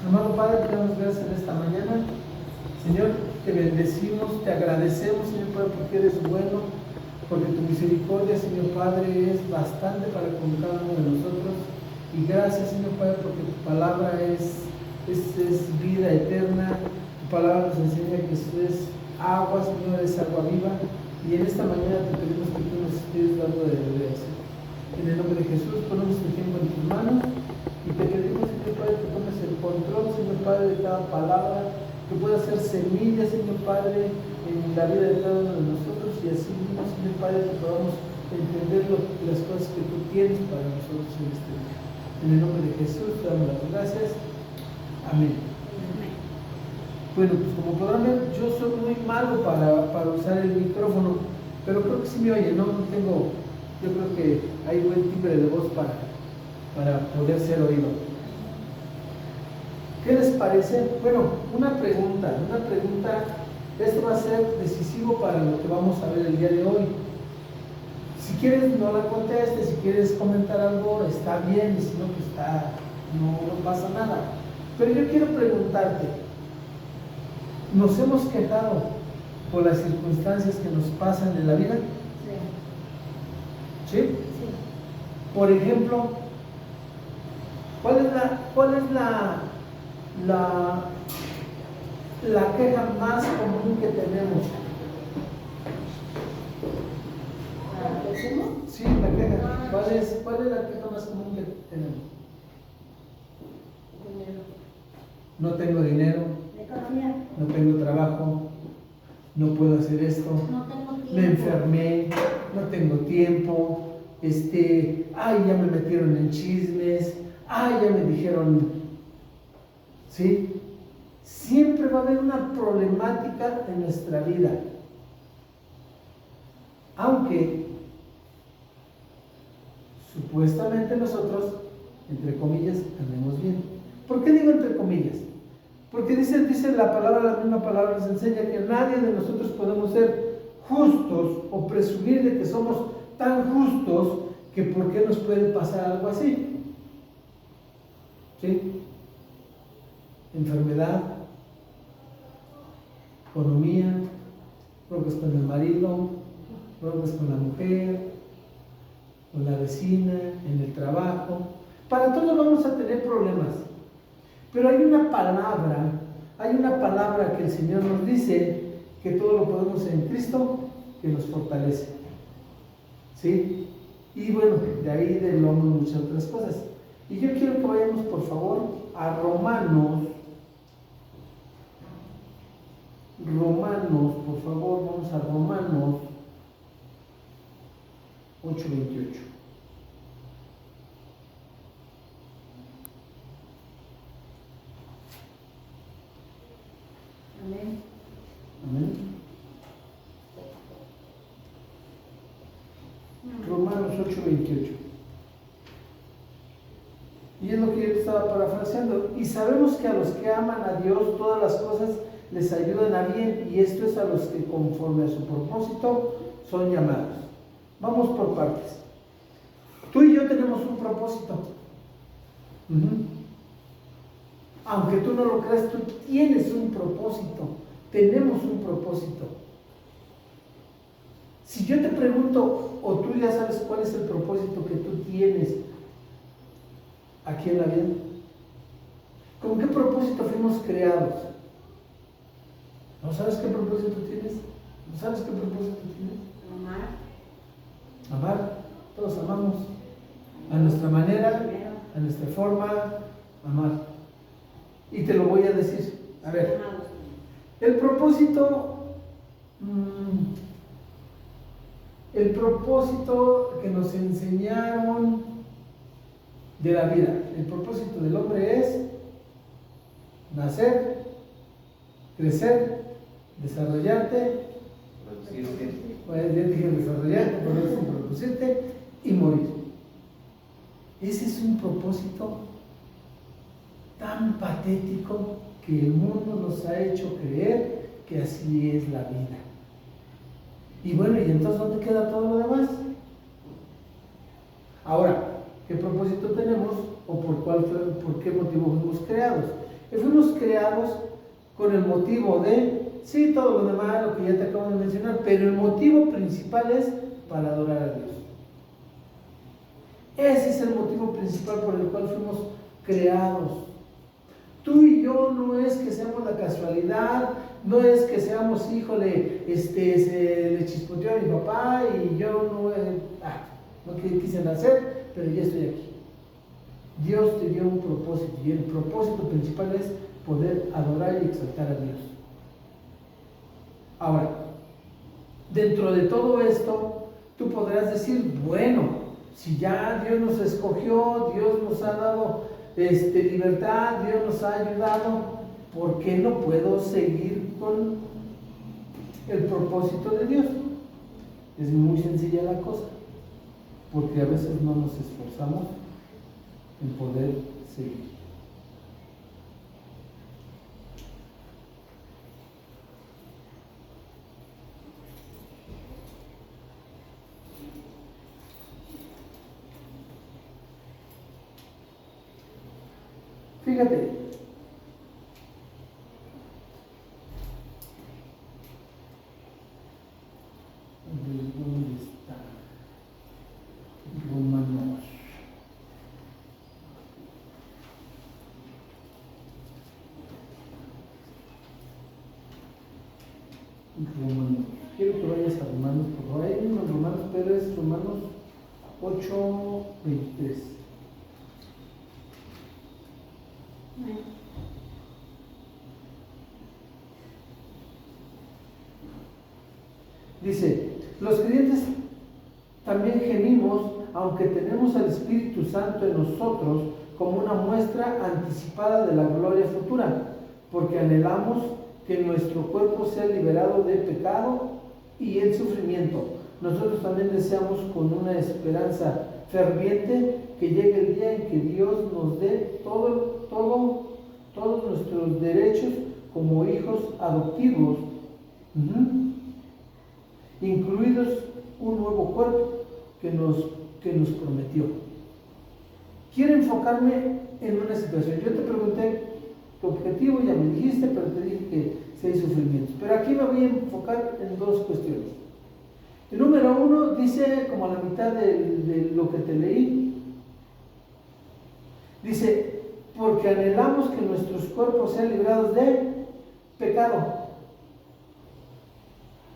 Amado Padre, te damos gracias en esta mañana. Señor, te bendecimos, te agradecemos, Señor Padre, porque eres bueno, porque tu misericordia, Señor Padre, es bastante para con cada uno de nosotros. Y gracias, Señor Padre, porque tu palabra es vida eterna. Tu palabra nos enseña que esto es agua, Señor, es agua viva. Y en esta mañana te pedimos que tú nos estés dando de beber. En el nombre de Jesús, ponemos el tiempo en tus manos. Y te pedimos, Señor Padre, que tomes el control, Señor Padre, de cada palabra, que pueda ser semilla, Señor Padre, en la vida de cada uno de nosotros, y así mismo, Señor Padre, que podamos entender las cosas que tú tienes para nosotros en este día. En el nombre de Jesús, te damos las gracias. Amén. Bueno, pues como podrán ver, yo soy muy malo para usar el micrófono, pero creo que sí me oye, ¿no? Yo creo que hay buen timbre de voz para poder ser oído. ¿Qué les parece? Bueno, una pregunta. Esto va a ser decisivo para lo que vamos a ver el día de hoy. Si quieres no la contestes, si quieres comentar algo está bien, y si no, pues no pasa nada. Pero yo quiero preguntarte, ¿nos hemos quejado por las circunstancias que nos pasan en la vida? ¿Sí? Sí. Por ejemplo, ¿cuál es la queja más común que tenemos? Sí, la queja. ¿Cuál es la queja más común que tenemos? Dinero. No tengo dinero. Economía. No tengo trabajo. No puedo hacer esto. No tengo tiempo. Me enfermé. No tengo tiempo. Ya me metieron en chismes. Ya me dijeron. ¿Sí? Siempre va a haber una problemática en nuestra vida. Aunque supuestamente nosotros, entre comillas, andemos bien. ¿Por qué digo entre comillas? Porque dice la misma palabra nos enseña que nadie de nosotros podemos ser justos o presumir de que somos tan justos que por qué nos puede pasar algo así. ¿Sí? Enfermedad, economía, broncas con el marido, broncas con la mujer, con la vecina, en el trabajo. Para todos vamos a tener problemas. Pero hay una palabra que el Señor nos dice que todo lo podemos en Cristo que nos fortalece. ¿Sí? Y bueno, de ahí derivamos muchas otras cosas. Y yo quiero que vayamos, por favor, a Romanos, por favor, vamos a Romanos 8:28. Amén. Amén. Romanos 8:28. Y es lo que yo estaba parafraseando. Y sabemos que a los que aman a Dios todas las cosas les ayudan a bien, y esto es a los que conforme a su propósito son llamados. Vamos por partes. Tú y yo tenemos un propósito. Aunque tú no lo creas, tú tienes un propósito. Tenemos un propósito. Si yo te pregunto, o tú ya sabes cuál es el propósito que tú tienes aquí en la vida, ¿con qué propósito fuimos creados? ¿No sabes qué propósito tienes? ¿No sabes qué propósito tienes? Amar. Todos amamos. A nuestra manera, a nuestra forma, amar. Y te lo voy a decir. A ver, el propósito que nos enseñaron de la vida, el propósito del hombre es nacer, crecer, desarrollarte, reproducirte y morir. Ese es un propósito tan patético que el mundo nos ha hecho creer que así es la vida. Y bueno, ¿y entonces dónde queda todo lo demás? Ahora, ¿qué propósito tenemos o por qué motivo fuimos creados? fuimos creados con el motivo de, sí, todo lo demás, lo que ya te acabo de mencionar, pero el motivo principal es para adorar a Dios. Ese es el motivo principal por el cual fuimos creados. Tú y yo no es que seamos la casualidad, no es que seamos, híjole, se le chispoteó a mi papá y yo no quise nacer, pero ya estoy aquí. Dios te dio un propósito y el propósito principal es poder adorar y exaltar a Dios. Ahora, dentro de todo esto, tú podrás decir, bueno, si ya Dios nos escogió, Dios nos ha dado libertad, Dios nos ha ayudado, ¿por qué no puedo seguir con el propósito de Dios? Es muy sencilla la cosa, porque a veces no nos esforzamos en poder seguir. Fíjate, ¿dónde está? Romanos. Quiero que vayas a Romanos, por favor. Hay unos Romanos, pero es Romanos 8:23. Dice, los creyentes también gemimos, aunque tenemos al Espíritu Santo en nosotros como una muestra anticipada de la gloria futura, porque anhelamos que nuestro cuerpo sea liberado del pecado y el sufrimiento. Nosotros también deseamos con una esperanza ferviente que llegue el día en que Dios nos dé todos nuestros derechos como hijos adoptivos, incluidos un nuevo cuerpo que nos prometió. Quiero enfocarme en una situación. Yo te pregunté tu objetivo, ya me dijiste, pero te dije que 6 sufrimientos. Pero aquí me voy a enfocar en 2 cuestiones. El número 1 dice, como a la mitad de lo que te leí, dice, porque anhelamos que nuestros cuerpos sean librados de pecado.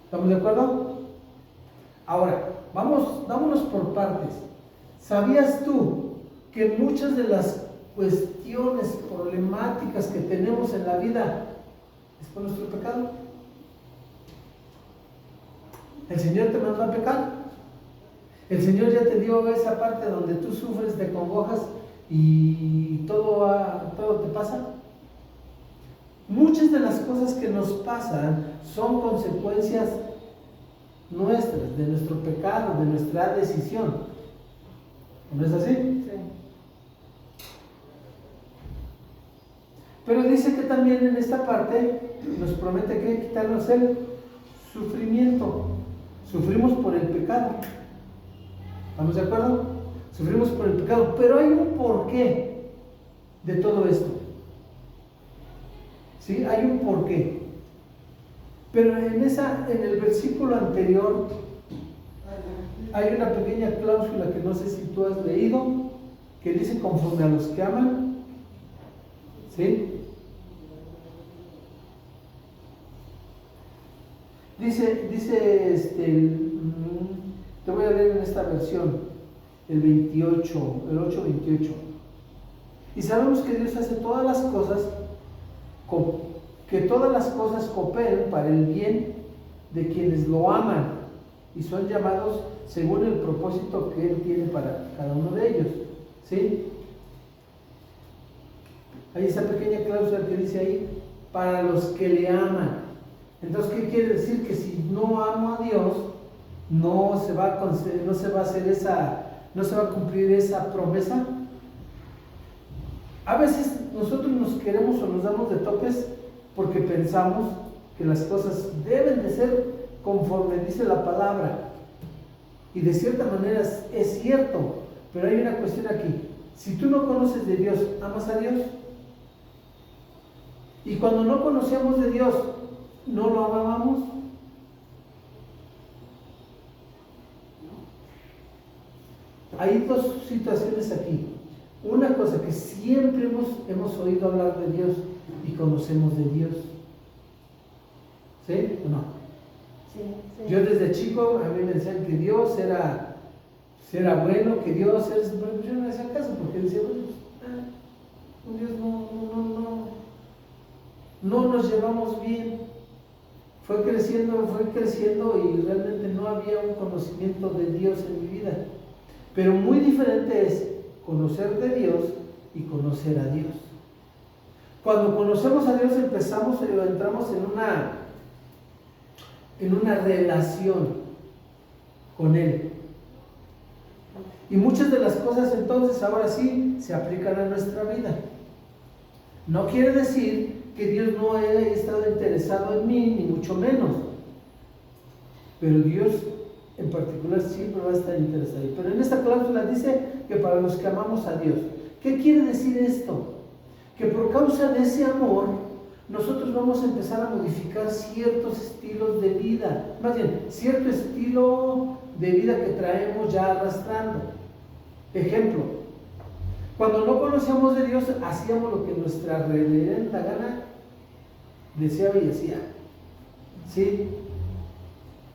¿Estamos de acuerdo? Ahora, vámonos por partes. ¿Sabías tú que muchas de las cuestiones problemáticas que tenemos en la vida es por nuestro pecado? El Señor te mandó a pecar. El Señor ya te dio esa parte donde tú sufres, te congojas y todo te pasa. Muchas de las cosas que nos pasan son consecuencias nuestras, de nuestro pecado, de nuestra decisión. ¿No es así? Sí. Pero dice que también en esta parte nos promete que quitarnos el sufrimiento. Sufrimos por el pecado. ¿Estamos de acuerdo? Sufrimos por el pecado, pero hay un porqué de todo esto. ¿Sí? Hay un porqué. Pero en el versículo anterior hay una pequeña cláusula que no sé si tú has leído, que dice conforme a los que aman. ¿Sí? Dice te voy a leer en esta versión, el 8:28. Y sabemos que Dios hace todas las cosas, que todas las cosas cooperen para el bien de quienes lo aman y son llamados según el propósito que Él tiene para cada uno de ellos. ¿Sí? Hay esa pequeña cláusula que dice ahí, para los que le aman. Entonces, ¿qué quiere decir? Que si no amo a Dios, no se va a cumplir esa promesa. A veces nosotros nos queremos o nos damos de topes porque pensamos que las cosas deben de ser conforme dice la palabra. Y de cierta manera es cierto, pero hay una cuestión aquí. Si tú no conoces de Dios, ¿amas a Dios? Y cuando no conocíamos de Dios, ¿no lo amábamos? Hay dos situaciones aquí. Una cosa, que siempre hemos oído hablar de Dios y conocemos de Dios. ¿Sí o no? Sí. Yo desde chico, a mí me decían que Dios era bueno, que Dios era... Pero yo no me hacía caso porque decía, bueno, Dios no nos llevamos bien. Fue creciendo y realmente no había un conocimiento de Dios en mi vida. Pero muy diferente es conocer de Dios y conocer a Dios. Cuando conocemos a Dios entramos en una relación con Él. Y muchas de las cosas entonces ahora sí se aplican a nuestra vida. No quiere decir que Dios no haya estado interesado en mí, ni mucho menos. Pero Dios en particular siempre va a estar interesado. Pero en esta cláusula dice que para los que amamos a Dios. ¿Qué quiere decir esto? Que por causa de ese amor, nosotros vamos a empezar a modificar ciertos estilos de vida. Más bien, cierto estilo de vida que traemos ya arrastrando. Ejemplo, cuando no conocíamos de Dios, hacíamos lo que nuestra reverenda gana deseaba y hacía. ¿Sí?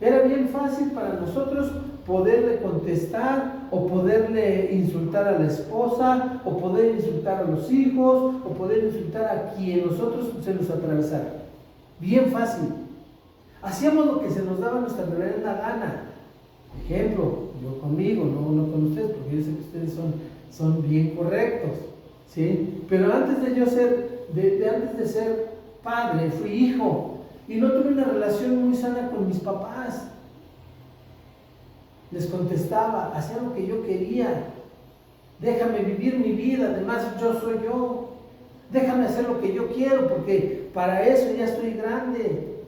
Era bien fácil para nosotros poderle contestar o poderle insultar a la esposa o poder insultar a los hijos o poder insultar a quien nosotros se nos atravesara. Bien fácil. Hacíamos lo que se nos daba nuestra reverenda gana. Ejemplo, yo conmigo, no con ustedes, porque yo sé que ustedes son bien correctos, ¿sí? Pero antes de yo antes de ser padre, fui hijo. Y no tuve una relación muy sana con mis papás. Les contestaba, hacía lo que yo quería. Déjame vivir mi vida, además yo soy yo. Déjame hacer lo que yo quiero, porque para eso ya estoy grande.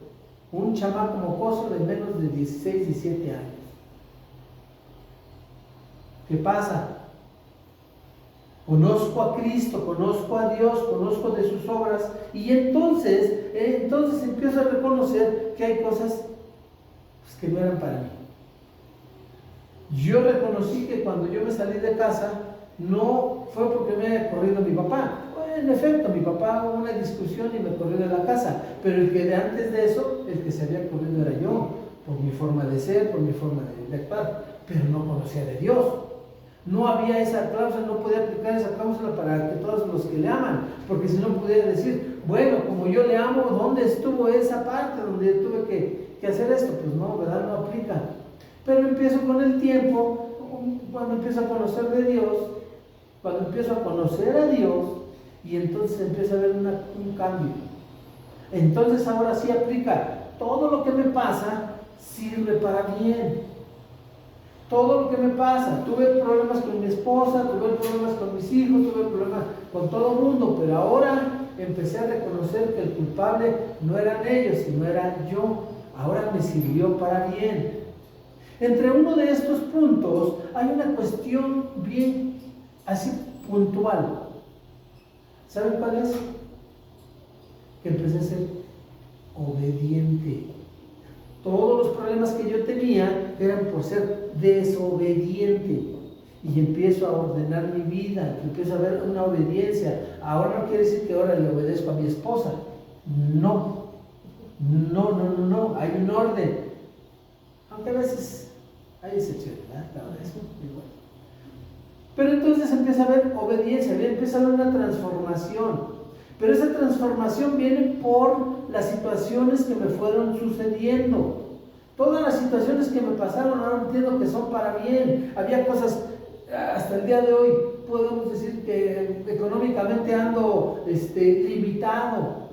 Un chamaco mocoso de menos de 16, 17 años. ¿Qué pasa? Conozco a Cristo, conozco a Dios, conozco de sus obras y entonces empiezo a reconocer que hay cosas que no eran para mí. Yo reconocí que cuando yo me salí de casa no fue porque me haya corrido mi papá. En efecto, mi papá hubo una discusión y me corrió de la casa, pero el que de antes de eso, el que se había corrido era yo, por mi forma de ser, por mi forma de actuar, pero no conocía de Dios. No había esa cláusula, no podía aplicar esa cláusula para que todos los que le aman, porque si no pudiera decir, bueno, como yo le amo, ¿dónde estuvo esa parte donde tuve que hacer esto? Pues no, ¿verdad? No aplica. Pero empiezo con el tiempo, cuando empiezo a conocer de Dios, cuando empiezo a conocer a Dios, y entonces empieza a haber un cambio. Entonces ahora sí aplica, todo lo que me pasa sirve para bien. Todo lo que me pasa, tuve problemas con mi esposa, tuve problemas con mis hijos, tuve problemas con todo el mundo, pero ahora empecé a reconocer que el culpable no eran ellos, sino era yo. Ahora me sirvió para bien. Entre uno de estos puntos hay una cuestión bien así puntual. ¿Saben cuál es? Que empecé a ser obediente. Todos los problemas que yo tenía eran por ser desobediente. Y empiezo a ordenar mi vida, empiezo a ver una obediencia. Ahora no quiere decir que ahora le obedezco a mi esposa. No, hay un orden. Aunque a veces hay excepciones, ¿verdad? Claro, eso igual. Pero entonces empieza a haber obediencia, empieza a haber una transformación. Pero esa transformación viene por las situaciones que me fueron sucediendo. Todas las situaciones que me pasaron ahora entiendo que son para bien. Había cosas, hasta el día de hoy podemos decir que económicamente ando limitado,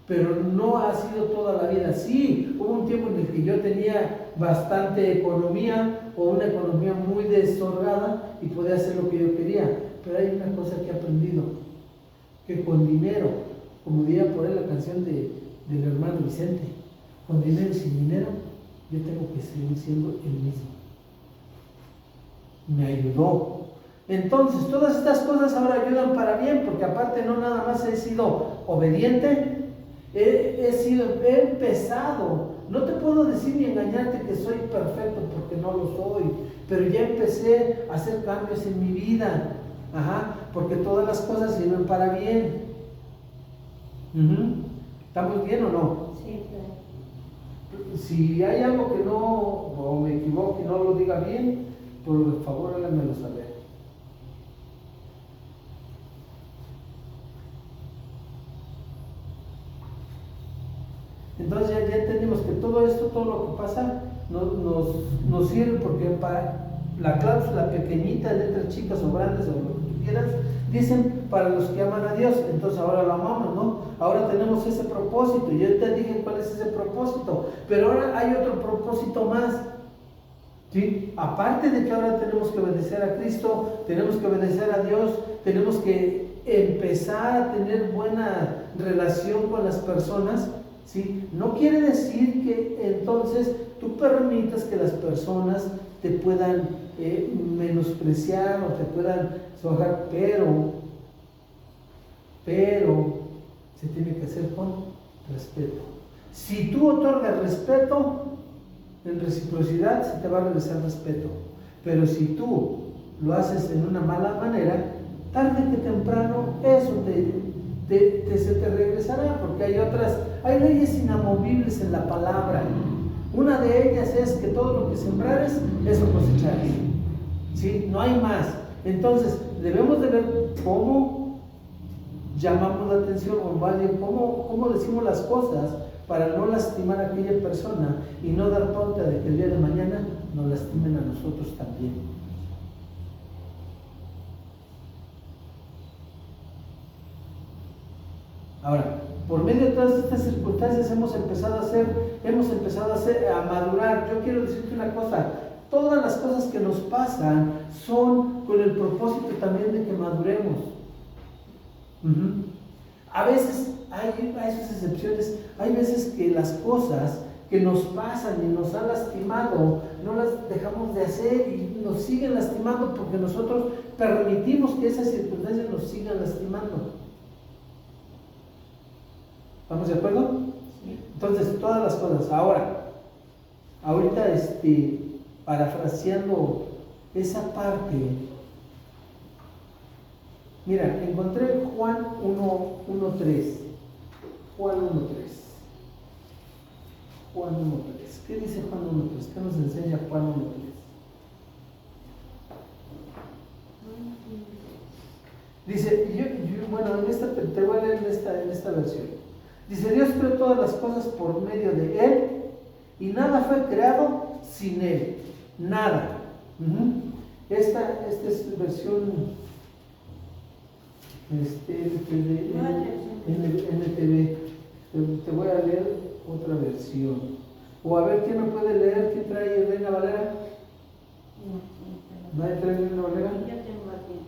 pero no ha sido toda la vida así. Hubo un tiempo en el que yo tenía bastante economía o una economía muy desordenada y podía hacer lo que yo quería. Pero hay una cosa que he aprendido, que con dinero, como diría por ahí la canción del hermano Vicente, con dinero y sin dinero, yo tengo que seguir siendo el mismo. Me ayudó. Entonces, todas estas cosas ahora ayudan para bien, porque aparte no nada más he sido obediente, he empezado. No te puedo decir ni engañarte que soy perfecto porque no lo soy, pero ya empecé a hacer cambios en mi vida, porque todas las cosas sirven para bien. ¿Estamos bien o no? Sí, claro. Si hay algo que no, o me equivoco y no lo diga bien, por favor háganmelo saber. Entonces ya entendimos que todo esto, todo lo que pasa, nos sirve porque para la cláusula pequeñita, letras chicas o grandes o lo que tú quieras, dicen para los que aman a Dios. Entonces ahora lo amamos, ¿no? Ahora tenemos ese propósito. Yo te dije cuál es ese propósito, pero ahora hay otro propósito más, ¿sí? Aparte de que ahora tenemos que obedecer a Cristo, tenemos que obedecer a Dios, tenemos que empezar a tener buena relación con las personas, ¿sí? No quiere decir que entonces tú permitas que las personas te puedan menospreciar o te puedan sobajar, pero se tiene que hacer con respeto. Si tú otorgas respeto, en reciprocidad se te va a regresar respeto. Pero si tú lo haces en una mala manera, tarde que temprano eso se te regresará, porque hay leyes inamovibles en la palabra. Una de ellas es que todo lo que sembrares, eso cosecharás, ¿sí? No hay más. Entonces debemos de ver cómo llamamos la atención, o más bien cómo decimos las cosas para no lastimar a aquella persona y no dar pauta de que el día de mañana nos lastimen a nosotros también. Ahora, por medio de todas estas circunstancias hemos empezado a madurar. Yo quiero decirte una cosa: todas las cosas que nos pasan son con el propósito también de que maduremos. A veces hay esas excepciones, hay veces que las cosas que nos pasan y nos han lastimado, no las dejamos de hacer y nos siguen lastimando porque nosotros permitimos que esas circunstancias nos sigan lastimando. ¿Estamos de acuerdo? Sí. Entonces, todas las cosas. Ahorita parafraseando esa parte, mira, encontré Juan 1:3. Juan 1:3. Juan 1:3. ¿Qué dice Juan 1:3? ¿Qué nos enseña Juan 1:3? Dice, bueno, te voy a leer en esta versión. Dice: Dios creó todas las cosas por medio de Él y nada fue creado sin Él. Nada. Esta es versión NTV. Te voy a leer otra versión. O a ver, ¿quién me puede leer? ¿Quién trae Reina Valera? ¿Nadie trae Reina Valera? Yo tengo aquí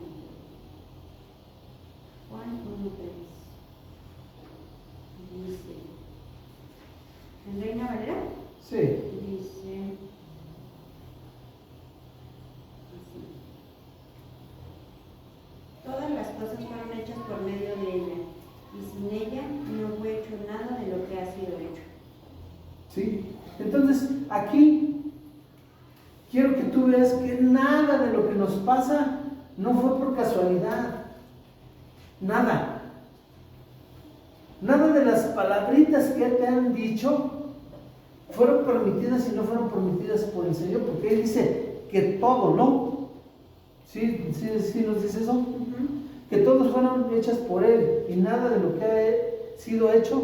Juan 1:3. Dice, ¿en Reina Valera? Sí. Dice así: todas las cosas fueron hechas por medio de ella, y sin ella no fue hecho nada de lo que ha sido hecho. ¿Sí? Entonces, aquí quiero que tú veas que nada de lo que nos pasa no fue por casualidad. Nada. Nada de las palabritas que te han dicho fueron permitidas y no fueron permitidas por el Señor, porque Él dice que todo, ¿no? ¿Sí nos dice eso? Que todos fueron hechas por Él y nada de lo que ha sido hecho,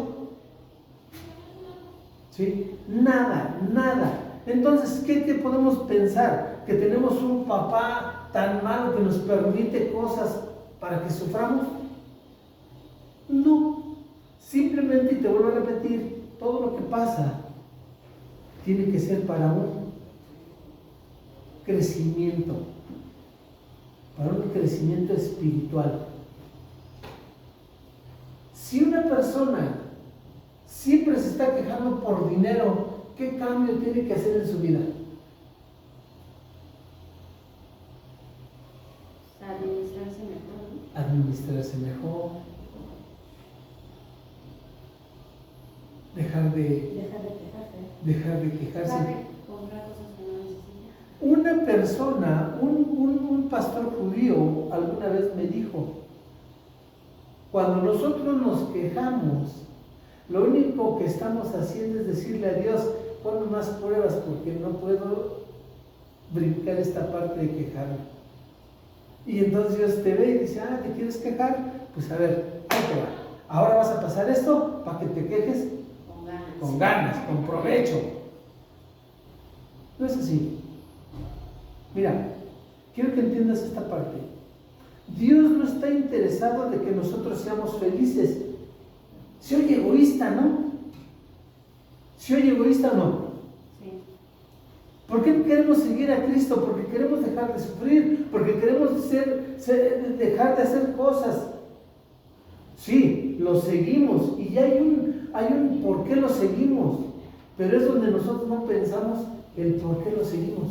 ¿sí? Nada. Entonces, ¿qué podemos pensar? ¿Que tenemos un papá tan malo que nos permite cosas para que suframos? No. Simplemente, y te vuelvo a repetir, todo lo que pasa tiene que ser para un crecimiento, espiritual. Si una persona siempre se está quejando por dinero, ¿qué cambio tiene que hacer en su vida? Administrarse mejor. Dejar de quejarse. Comprar cosas que no necesita. Una persona, un pastor judío alguna vez me dijo, cuando nosotros nos quejamos, lo único que estamos haciendo es decirle a Dios, ponme más pruebas porque no puedo brincar esta parte de quejarme. Y entonces Dios te ve y dice, ¿te quieres quejar? Pues a ver, ahí te va. Ahora vas a pasar esto para que te quejes con ganas, con provecho. No es así. Mira, quiero que entiendas esta parte. Dios no está interesado de que nosotros seamos felices. Se oye egoísta, ¿no? ¿Se oye egoísta o no? Sí. ¿Por qué queremos seguir a Cristo? Porque queremos dejar de sufrir, porque queremos dejar de hacer cosas. Sí, lo seguimos y ya hay un por qué lo seguimos, pero es donde nosotros no pensamos el por qué lo seguimos.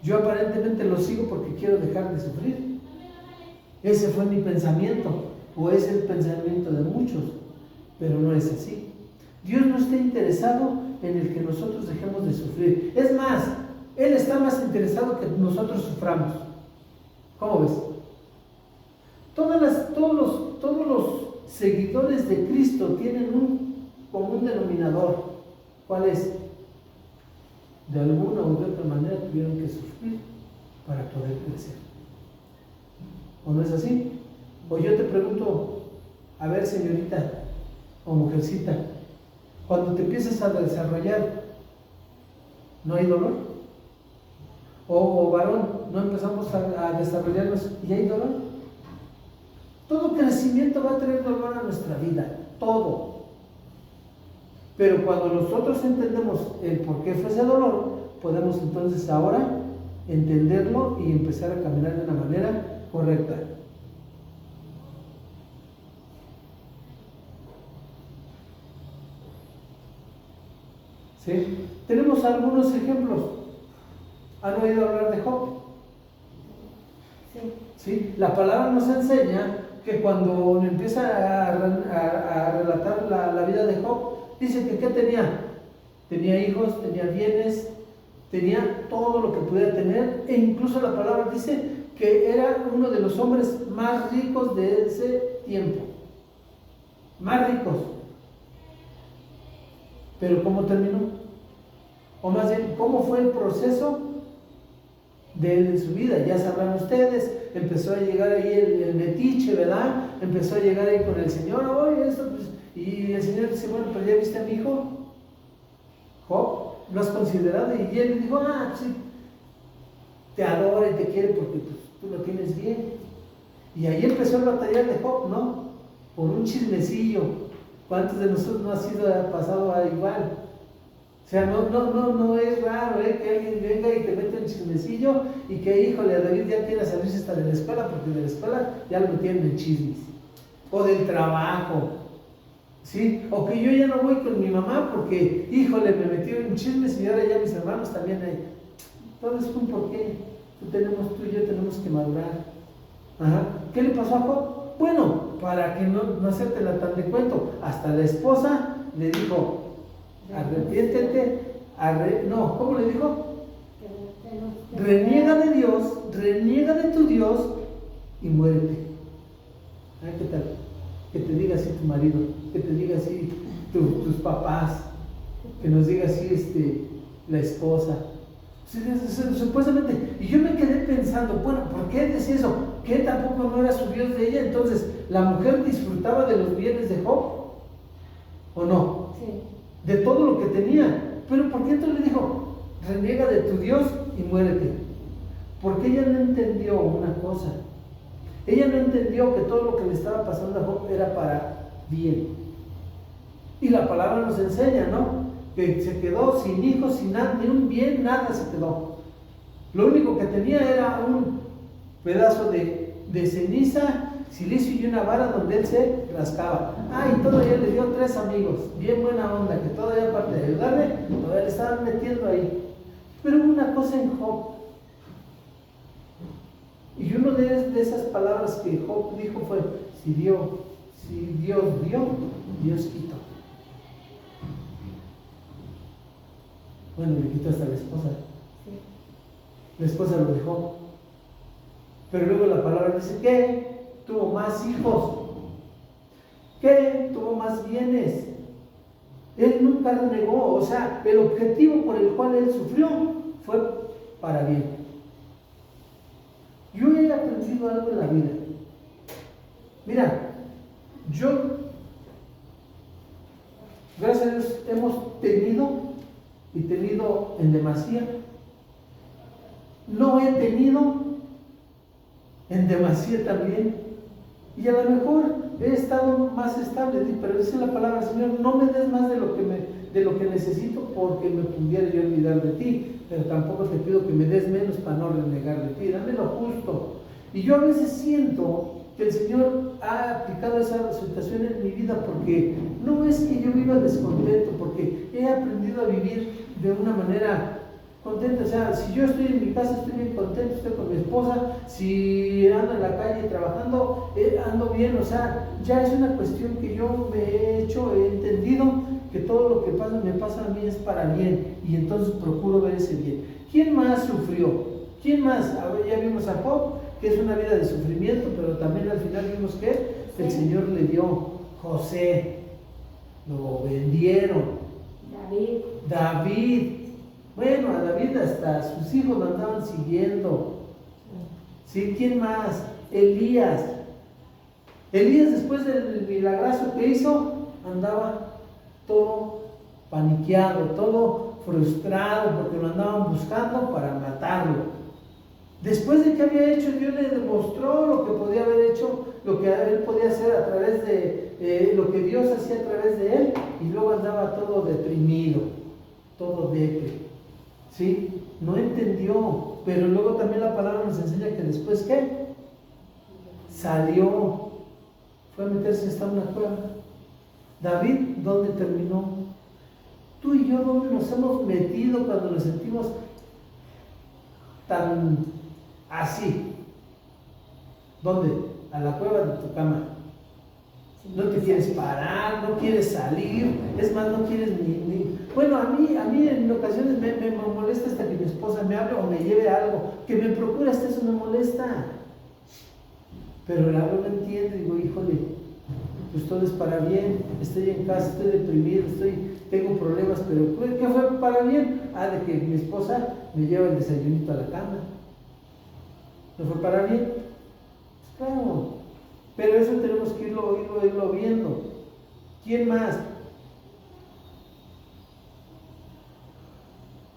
Yo aparentemente lo sigo porque quiero dejar de sufrir. Ese fue mi pensamiento, o es el pensamiento de muchos, pero no es así. Dios no está interesado en el que nosotros dejemos de sufrir. Es más, Él está más interesado que nosotros suframos. ¿Cómo ves? Todos los seguidores de Cristo tienen un común denominador. ¿Cuál es? De alguna u otra manera tuvieron que sufrir para poder crecer. ¿O no es así? O yo te pregunto, a ver, señorita o mujercita, cuando te empiezas a desarrollar, ¿no hay dolor? O varón, ¿no empezamos a desarrollarnos y hay dolor? Todo crecimiento va a traer dolor a nuestra vida, todo. Pero cuando nosotros entendemos el por qué fue ese dolor, podemos entonces ahora entenderlo y empezar a caminar de una manera correcta. ¿Sí? Tenemos algunos ejemplos. ¿Han oído hablar de Job? Sí. ¿Sí? La palabra nos enseña que cuando empieza a relatar la vida de Job, dice que ¿qué tenía? Tenía hijos, tenía bienes, tenía todo lo que pudiera tener, e incluso la palabra dice que era uno de los hombres más ricos de ese tiempo. Más ricos. Pero ¿cómo terminó? O más bien, ¿cómo fue el proceso de él en su vida? Ya sabrán ustedes, empezó a llegar ahí el metiche, ¿verdad? Empezó a llegar ahí con el Señor, oye, esto, pues, y el Señor dice, bueno, pero ¿ya viste a mi hijo? Job, ¿lo has considerado? Y él le dijo, sí, te adora y te quiere porque pues, tú lo tienes bien. Y ahí empezó a batallar de Job, ¿no? Por un chismecillo. ¿Cuántos de nosotros no ha sido pasado a igual? O sea, no es raro que alguien venga y te mete un chismecillo y que, híjole, a David ya quiera salirse hasta de la escuela porque de la escuela ya lo metieron en chismes. O del trabajo, ¿sí? O que yo ya no voy con mi mamá porque, híjole, me metió en chismes y ahora ya mis hermanos también hay. Todo es un porqué. Tú y yo tenemos que madurar. Ajá. ¿Qué le pasó a Job? Bueno, para que no hacértela tan de cuento, hasta la esposa le dijo, arrepiéntete, ¿cómo le dijo? Reniega de Dios, reniega de tu Dios y muérete. ¿Qué tal? Que te diga así tu marido, que te diga así tus papás, que nos diga así la esposa. Supuestamente, y yo me quedé pensando, bueno, ¿por qué decía eso? ¿Que tampoco no era su Dios de ella? Entonces, ¿la mujer disfrutaba de los bienes de Job? ¿O no? Sí. De todo lo que tenía. Pero ¿por qué entonces le dijo, reniega de tu Dios y muérete? Porque ella no entendió una cosa. Ella no entendió que todo lo que le estaba pasando a Job era para bien. Y la palabra nos enseña, ¿no? Que se quedó sin hijos, sin nada, ni un bien, nada se quedó. Lo único que tenía era un pedazo de ceniza, silicio y una vara donde él se rascaba. Y todavía le dio 3 amigos, bien buena onda, que todavía aparte de ayudarle, todavía le estaban metiendo ahí. Pero hubo una cosa en Job. Y una de esas palabras que Job dijo fue, si Si Dios dio, Dios quitó. Bueno, le quitó hasta la esposa. La esposa lo dejó. Pero luego la palabra dice que tuvo más hijos, que tuvo más bienes. Él nunca renegó, o sea, el objetivo por el cual él sufrió fue para bien. Yo he aprendido algo en la vida. Mira, gracias a Dios, hemos tenido y tenido en demasía. No he tenido en demasía también. Y a lo mejor he estado más estable, pero dice la palabra, Señor, no me des más de lo que necesito, porque me pudiera yo olvidar de ti, pero tampoco te pido que me des menos para no renegar de ti, dame lo justo. Y yo a veces siento que el Señor ha aplicado esa situación en mi vida, porque no es que yo viva descontento, porque he aprendido a vivir de una manera contenta. O sea, si yo estoy en mi casa, estoy bien contento, estoy con mi esposa. Si ando en la calle trabajando, ando bien. O sea, ya es una cuestión que yo me he entendido que todo lo que me pasa a mí es para bien, y entonces procuro ver ese bien. ¿Quién más sufrió? ¿Quién más? A ver, ya vimos a Job, que es una vida de sufrimiento, pero también al final vimos que el Señor le dio. José, lo vendieron. David. Bueno, a David hasta sus hijos lo andaban siguiendo. ¿Sí? ¿Quién más? Elías, después del milagrazo que hizo, andaba todo paniqueado, todo frustrado, porque lo andaban buscando para matarlo. Después de que había hecho, Dios le demostró lo que podía haber hecho, lo que él podía hacer a través de lo que Dios hacía a través de él, y luego andaba todo deprimido, todo débil. ¿Sí? No entendió, pero luego también la palabra nos enseña que después, ¿qué? Salió, fue a meterse hasta una cueva. David, ¿dónde terminó? Tú y yo, ¿dónde nos hemos metido cuando nos sentimos tan así? ¿Dónde? A la cueva de tu cama. No te quieres parar, no quieres salir, es más, no quieres ni... Bueno, a mí en ocasiones me molesta hasta que mi esposa me hable o me lleve algo, que me procure, hasta eso me molesta. Pero la no entiende, digo, híjole, pues todo es para bien, estoy en casa, estoy deprimido, tengo problemas, pero ¿qué fue para bien? De que mi esposa me lleva el desayunito a la cama. ¿No fue para bien? Pues claro. Pero eso tenemos que irlo viendo. ¿Quién más?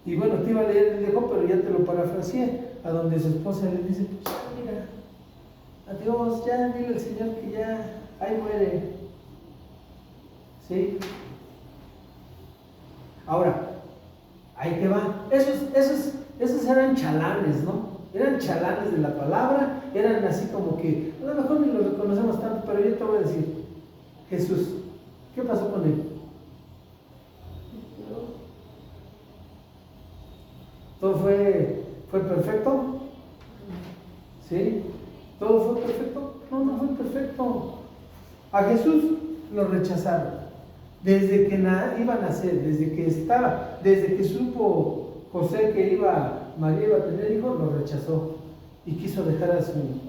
Y bueno, te iba a leer el dejo, pero ya te lo parafraseé, a donde su esposa le dice, pues mira, adiós, ya dile al Señor que ya, ahí muere. ¿Sí? Ahora, ahí te va. Esos eran chalanes, ¿no? Eran chalanes de la palabra, eran así como que, a lo mejor ni lo reconocemos tanto, pero yo te voy a decir, Jesús, ¿qué pasó con él? ¿Todo fue perfecto? ¿Sí? ¿Todo fue perfecto? No, no fue perfecto. A Jesús lo rechazaron. Desde que iba a nacer, desde que supo José que María iba a tener hijos, lo rechazó y quiso dejar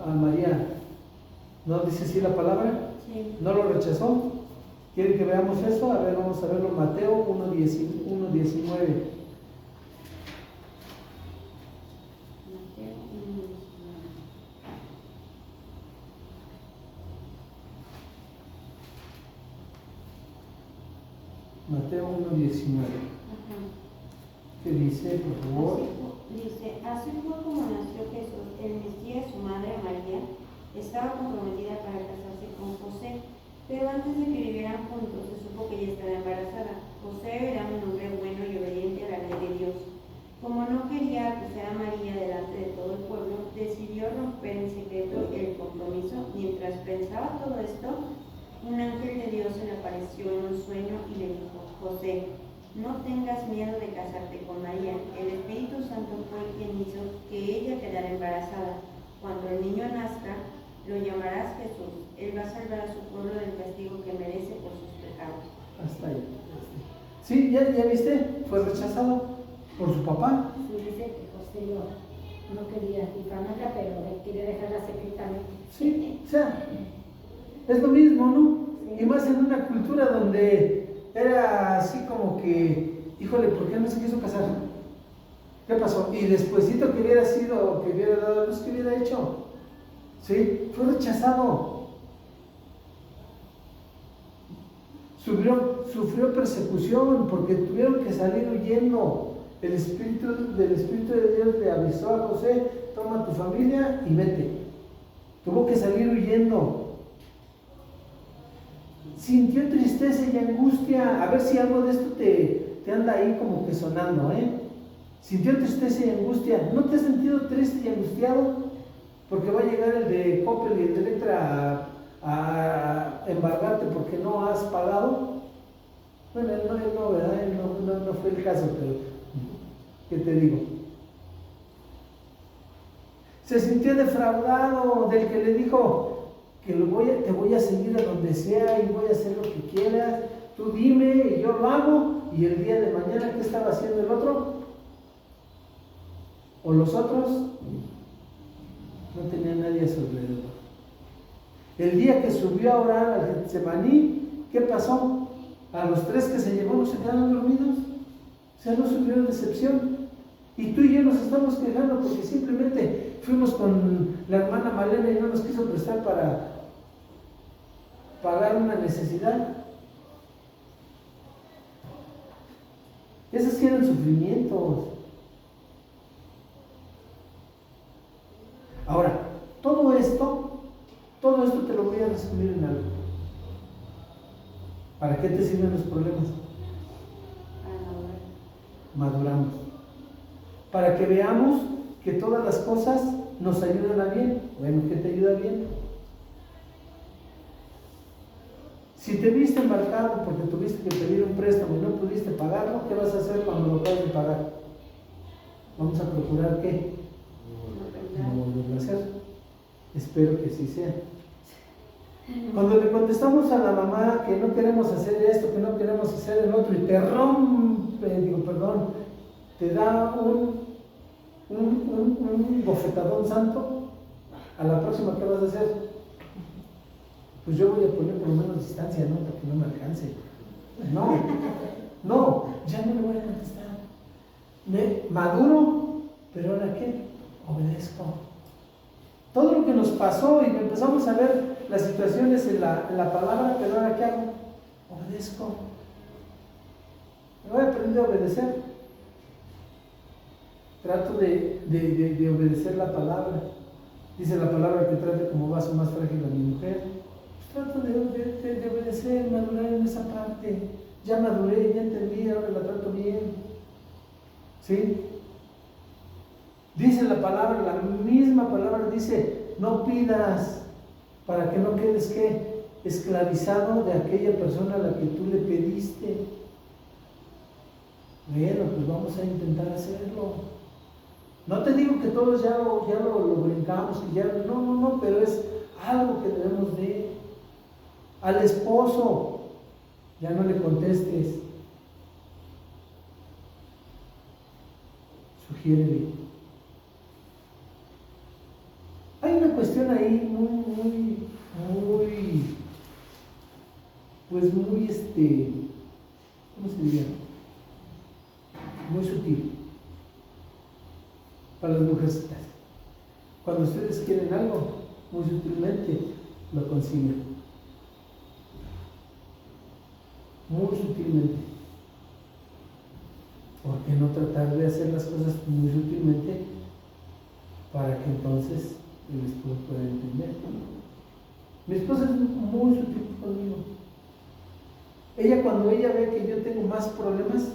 a María. ¿No dice así la palabra? Sí. ¿No lo rechazó? ¿Quieren que veamos eso? A ver, vamos a verlo. Mateo 1:19. Mateo 1:19. ¿Qué dice, por favor? Dice, así fue como nació Jesús. El Mesías, su madre María, estaba comprometida para casarse con José, pero antes de que vivieran juntos se supo que ella estaba embarazada. José era un hombre bueno y obediente a la ley de Dios. Como no quería acusar a María delante de todo el pueblo, decidió romper en secreto el compromiso. Mientras pensaba todo esto, un ángel de Dios se le apareció en un sueño y le dijo, José, no tengas miedo de casarte con María. El Espíritu Santo fue quien hizo que ella quedara embarazada. Cuando el niño nazca, lo llamarás Jesús. Él va a salvar a su pueblo del castigo que merece por sus pecados. Hasta ahí. Sí, ya viste, fue rechazado por su papá. Sí, dice que José no quería difamarla, pero quería dejarla secretamente. Sí, o sea, es lo mismo, ¿no? Sí. Y más en una cultura donde era así como que, híjole, ¿por qué no se quiso casar? ¿Qué pasó? Y despuésito que hubiera sido, que hubiera dado a luz, ¿qué hubiera hecho? ¿Sí? Fue rechazado. Sufrió persecución porque tuvieron que salir huyendo. Del Espíritu de Dios le avisó a José: toma tu familia y vete. Tuvo que salir huyendo. Sintió tristeza y angustia. A ver si algo de esto te anda ahí como que sonando, ¿eh? Sintió tristeza y angustia. ¿No te has sentido triste y angustiado? Porque va a llegar el de Coppel y el de Electra a embargarte porque no has pagado. Bueno, él no, ¿verdad? Él no fue el caso, pero ¿qué te digo? Se sintió defraudado del que le dijo que te voy a seguir a donde sea y voy a hacer lo que quieras. Tú dime y yo lo hago. Y el día de mañana, ¿qué estaba haciendo el otro? ¿O los otros? No tenía nadie a su alrededor. El día que subió a orar al Getsemaní, ¿qué pasó? A los 3 que se llevó no se quedaron dormidos. O sea, no sufrieron decepción. Y tú y yo nos estamos quejando porque simplemente fuimos con la hermana Malena y no nos quiso prestar para pagar una necesidad. Esos sí eran sufrimientos. Ahora, todo esto te lo voy a resumir en algo. ¿Para qué te sirven los problemas? Maduramos. Para que veamos que todas las cosas nos ayudan a bien. Bueno, ¿qué te ayuda bien? Si te viste embarcado porque tuviste que pedir un préstamo y no pudiste pagarlo, ¿qué vas a hacer cuando lo acabes de pagar? Vamos a procurar ¿qué? No volverlo a hacer. Espero que así sea. Cuando le contestamos a la mamá que no queremos hacer esto, que no queremos hacer el otro, y te rompe, te da un bofetadón santo, a la próxima, ¿qué vas a hacer? Pues yo voy a poner por lo menos distancia, ¿no? Para que no me alcance. No, ya no le voy a contestar. Me maduro, pero ¿ahora qué? Obedezco. Todo lo que nos pasó y empezamos a ver las situaciones en la palabra, pero ¿ahora qué hago? Obedezco. Me voy a aprender a obedecer. Trato de obedecer la palabra. Dice la palabra que trate como vaso más frágil a mi mujer. Pues trato de obedecer, madurar en esa parte. Ya maduré, ya entendí, ahora la trato bien. ¿Sí? Dice la palabra, la misma palabra dice: no pidas para que no quedes ¿qué? Esclavizado de aquella persona a la que tú le pediste. Bueno, pues vamos a intentar hacerlo. No te digo que todos ya lo brincamos y ya, no, pero es algo que debemos de. Al esposo, ya no le contestes. Sugiérele. Hay una cuestión ahí muy, ¿cómo se diría? Muy sutil para las mujercitas. Cuando ustedes quieren algo, muy sutilmente lo consiguen. Muy sutilmente. ¿Por qué no tratar de hacer las cosas muy sutilmente para que entonces el esposo pueda entender? Mi esposa es muy sutil conmigo. Cuando ella ve que yo tengo más problemas,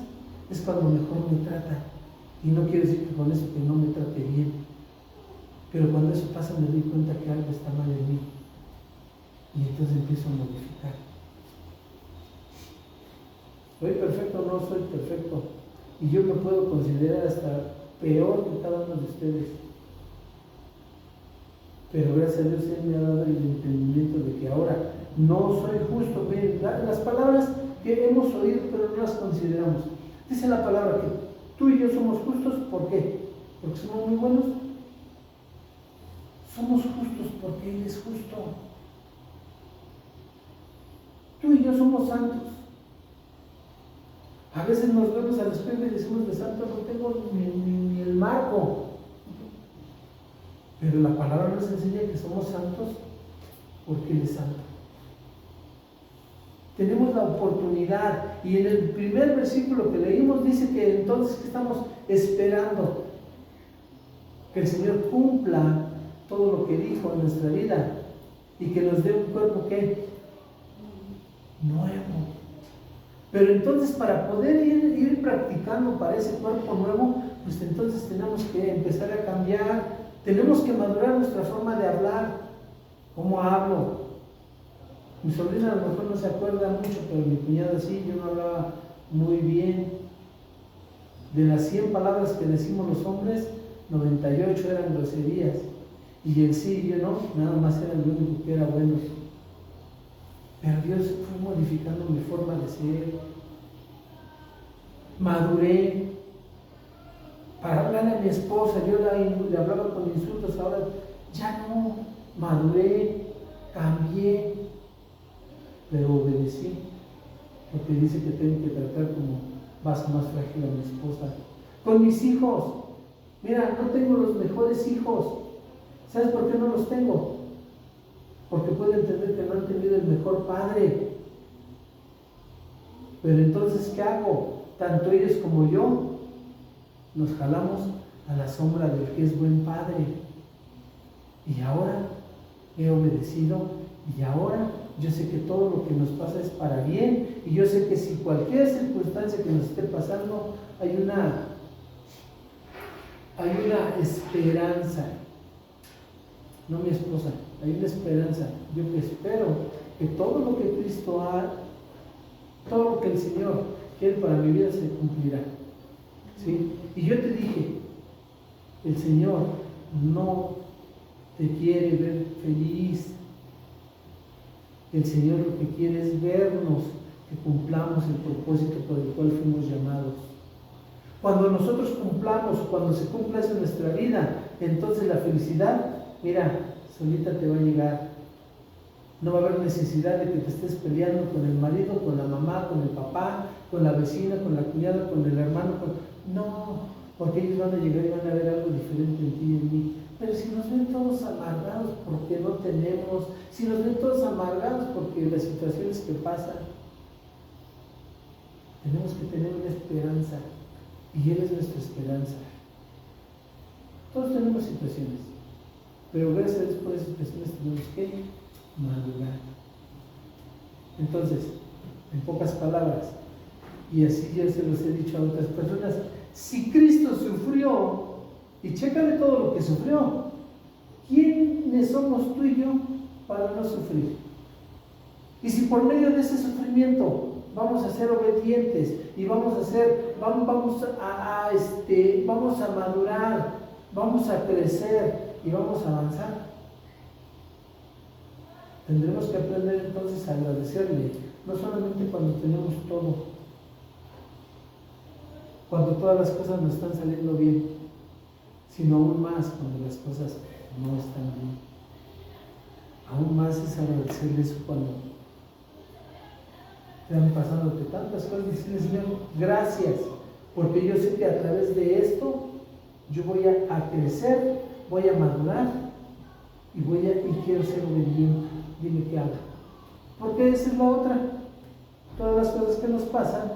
es cuando mejor me trata. Y no quiere decir que con eso que no me trate bien. Pero cuando eso pasa me doy cuenta que algo está mal en mí. Y entonces empiezo a modificar. ¿Soy perfecto o no soy perfecto? Y yo me puedo considerar hasta peor que cada uno de ustedes. Pero gracias a Dios Él me ha dado el entendimiento de que ahora no soy justo. Miren, las palabras que hemos oído pero no las consideramos. Dice la palabra que tú y yo somos justos, ¿por qué? Porque somos muy buenos. Somos justos porque Él es justo. Tú y yo somos santos. A veces nos vemos al espejo y decimos de santo no tengo ni el marco. Pero la palabra nos enseña que somos santos porque Él es santo. Tenemos la oportunidad, y en el primer versículo que leímos dice que entonces que estamos esperando que el Señor cumpla todo lo que dijo en nuestra vida y que nos dé un cuerpo que nuevo. Pero entonces para poder ir practicando para ese cuerpo nuevo, pues entonces tenemos que empezar a cambiar, tenemos que madurar nuestra forma de hablar. ¿Cómo hablo? Mi sobrina a lo mejor no se acuerda mucho, pero mi cuñada sí, yo no hablaba muy bien. De las 100 palabras que decimos los hombres, 98 eran groserías. Y el sí y yo no, nada más era lo único que era bueno. Pero Dios fue modificando mi forma de ser. Maduré. Para hablarle a mi esposa, yo le hablaba con insultos, ahora ya no. Maduré, cambié, pero obedecí. Porque dice que tengo que tratar como vaso más frágil a mi esposa. Con mis hijos. Mira, no tengo los mejores hijos. ¿Sabes por qué no los tengo? Porque puedo entender que no han tenido el mejor padre. Pero entonces, ¿qué hago? Tanto ellos como yo nos jalamos a la sombra del que es buen padre. Y ahora he obedecido, y ahora yo sé que todo lo que nos pasa es para bien, y yo sé que si cualquier circunstancia que nos esté pasando, hay una esperanza. No mi esposa, hay una esperanza. Yo espero que todo lo que Cristo ha, todo lo que el Señor quiere para mi vida se cumplirá. ¿Sí? Y yo te dije, el Señor no te quiere ver feliz. El Señor lo que quiere es vernos, que cumplamos el propósito por el cual fuimos llamados. Cuando nosotros cumplamos, cuando se cumpla eso en nuestra vida, entonces la felicidad, mira, solita te va a llegar. No va a haber necesidad de que te estés peleando con el marido, con la mamá, con el papá, con la vecina, con la cuñada, con el hermano. No, porque ellos van a llegar y van a ver algo diferente en ti y en mí. Pero si nos ven todos amargados porque no tenemos, si nos ven todos amargados porque las situaciones que pasan, tenemos que tener una esperanza, y Él es nuestra esperanza. Todos tenemos situaciones, pero gracias a Dios por esas situaciones tenemos que madurar. Entonces, en pocas palabras, y así ya se los he dicho a otras personas, si Cristo sufrió, y chécale todo lo que sufrió, ¿quiénes somos tú y yo para no sufrir? Y si por medio de ese sufrimiento vamos a ser obedientes y vamos a madurar, vamos a crecer y vamos a avanzar, tendremos que aprender entonces a agradecerle, no solamente cuando tenemos todo, cuando todas las cosas nos están saliendo bien, sino aún más cuando las cosas no están bien. Aún más es agradecerle eso cuando te han pasado tantas cosas y decirle, Señor, gracias, porque yo sé que a través de esto yo voy a crecer, voy a madurar y quiero ser obediente. Dime qué hago. Porque esa es la otra. Todas las cosas que nos pasan,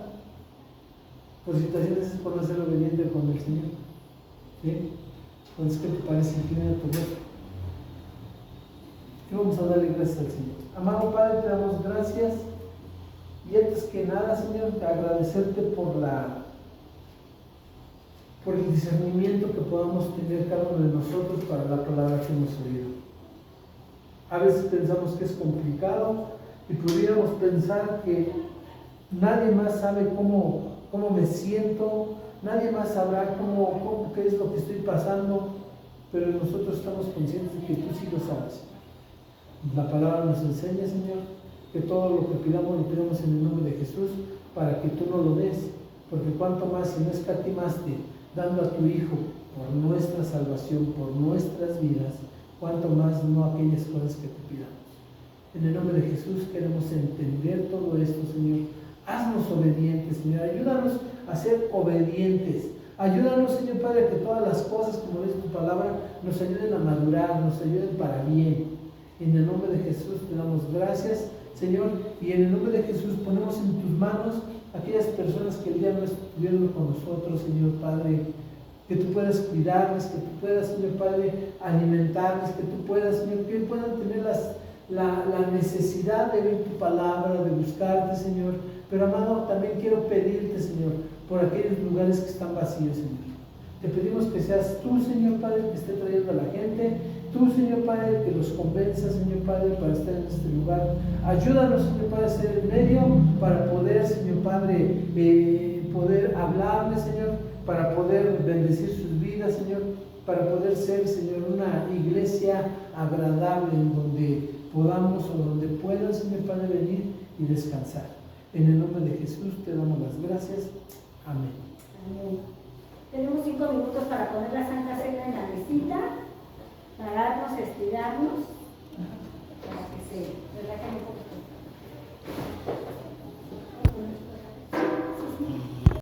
por situaciones es por no ser obediente con el Señor. ¿Sí? Entonces, ¿qué te parece? Inclina tu rostro. Y vamos a darle gracias al Señor. Amado Padre, te damos gracias. Y antes que nada, Señor, te agradecerte por el discernimiento que podamos tener cada uno de nosotros para la palabra que hemos oído. A veces pensamos que es complicado y pudiéramos pensar que nadie más sabe cómo me siento, nadie más sabrá qué es lo que estoy pasando. pero nosotros estamos conscientes de que tú sí lo sabes. La palabra nos enseña, Señor, que todo lo que pidamos lo pidamos en el nombre de Jesús para que tú no lo des, porque cuanto más si no escatimaste dando a tu Hijo por nuestra salvación, por nuestras vidas, cuanto más no aquellas cosas que te pidamos. En el nombre de Jesús queremos entender todo esto, Señor. Haznos obedientes, Señor. Ayúdanos a ser obedientes. Ayúdanos, Señor Padre, que todas las cosas, como dice tu palabra, nos ayuden a madurar, nos ayuden para bien. En el nombre de Jesús te damos gracias, Señor, y en el nombre de Jesús ponemos en tus manos aquellas personas que el día no estuvieron con nosotros, Señor Padre, que tú puedas cuidarles, que tú puedas, Señor Padre, alimentarles, que tú puedas, Señor, que puedan tener la necesidad de ver tu palabra, de buscarte, Señor. Pero, amado, también quiero pedirte, Señor, por aquellos lugares que están vacíos, Señor. Te pedimos que seas tú, Señor Padre, que esté trayendo a la gente. Tú, Señor Padre, que los convenza, Señor Padre, para estar en este lugar. Ayúdanos, Señor Padre, a ser el medio para poder, Señor Padre, poder hablarle, Señor, para poder bendecir sus vidas, Señor, para poder ser, Señor, una iglesia agradable en donde podamos o donde puedan, Señor Padre, venir y descansar. En el nombre de Jesús te damos las gracias. Amén. Amén. Tenemos 5 minutos para poner la Santa Cena en la mesita, pararnos, estirarnos, para que se relajen un poquito.